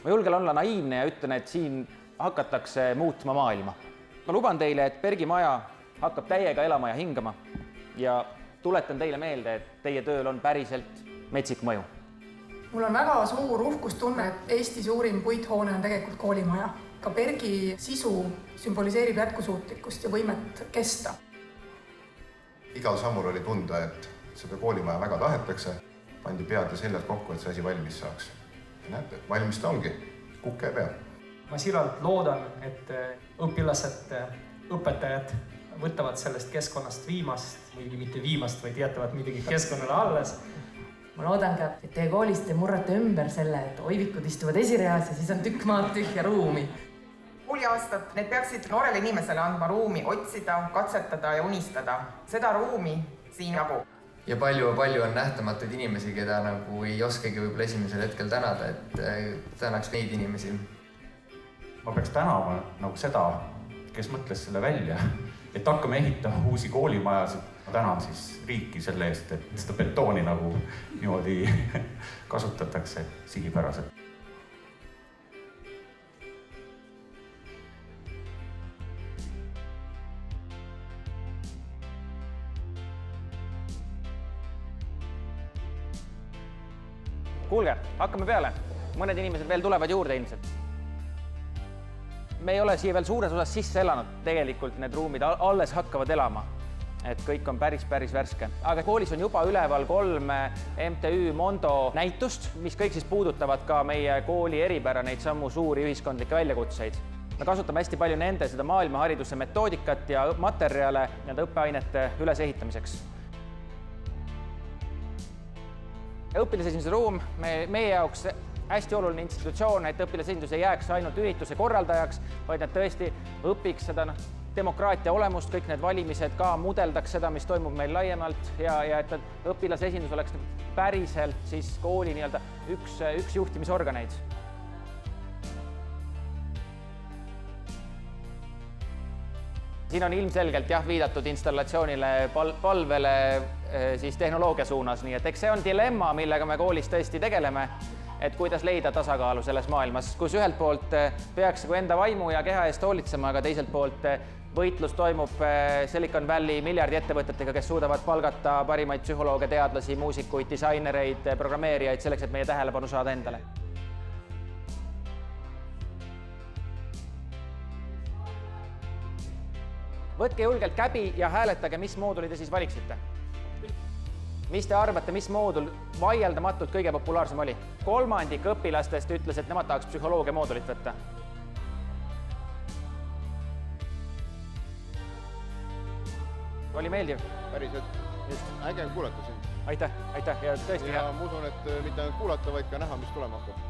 Ma julgen olla naiivne ja ütlen, et siin hakatakse muutma maailma. Ma luban teile, et Bergi maja hakkab täiega elama ja hingama ja tuletan teile meelde, et teie tööl on päriselt metsik mõju. Mul on väga suur uhkustunne, et Eesti suurim puithoone on tegelikult koolimaja. Ka Bergi sisu sümboliseerib jätkusuutlikkust ja võimet kesta. Igal sammul oli tunda, et seda koolimaja väga tahetakse. Pandi pead ja seljad kokku, et see asi valmis saaks. Ja näete, valmis ta ongi. Kukke peal. Ma siiralt loodan, et õpilased, õpetajad võtavad sellest keskkonnast viimast, või mitte viimast, vaid jätavad midagi keskkonnale alles. Ma loodan ka, et teie koolist te murrate ümber selle, et oivikud istuvad esireas ja siis on tükk maad tühja ruumi. Kooliaastad, need peaksid noorele inimesele andma ruumi otsida, katsetada ja unistada. Seda ruumi siin jagub. Ja palju on nähtamatuid inimesi, keda nagu ei oskagi võib-olla esimesel hetkel tänada, et tänaks neid inimesi. Ma peaks tänama nagu seda, kes mõtles selle välja, et hakkame ehitama uusi koolimajasid. Tänan siis riiki selle eest, et seda betooni nagu niimoodi kasutatakse sihipäraselt. Kuulge, hakkame peale. Mõned inimesed veel tulevad juurde ilmselt. Me ei ole siia veel suures osas sisse elanud. Tegelikult need ruumid alles hakkavad elama. Et kõik on päris värske. Aga koolis on juba üleval 3 MTÜ Mondo näitust, mis kõik siis puudutavad ka meie kooli eripära neid sammu suuri ühiskondlikke väljakutseid. Me kasutame hästi palju nende seda maailmahariduse metoodikat ja materjale õppeainete ülesehitamiseks. Õpilasesinduse ruum, meie jaoks hästi oluline institutsioon, et õpilasesindus ei jääks ainult ürituse korraldajaks, vaid nad tõesti õpiks seda demokraatia olemust, kõik need valimised ka mudeldaks seda, mis toimub meil laiemalt ja et õpilasesindus oleks päriselt siis kooli üks juhtimisorganeid. Siin on ilmselgelt viidatud installatsioonile palvele siis tehnoloogia suunas, nii et eks see on dilemma, millega me koolis tõesti tegeleme, et kuidas leida tasakaalu selles maailmas, kus ühelt poolt peaks enda vaimu ja keha eest hoolitsema, aga teiselt poolt võitlus toimub Silicon Valley miljardiettevõtetega, kes suudavad palgata parimaid psühholooge, teadlasi, muusikuid, disainereid, programmeerijaid selleks, et meie tähelepanu saada endale. Võtke julgelt käbi ja hääletage, mis mooduli te siis valiksite. Mis te arvate, mis moodul vaieldamatult kõige populaarsem oli? 3% õpilastest ütles, et nemad tahaks psühholoogia moodulit võtta. Oli meeldiv? Päriselt. Äge on kuulata sind. Aitäh ja tõesti hea. Ja ma usun, et mitte ainult kuulata, vaid ka näha, mis tulema hakkab.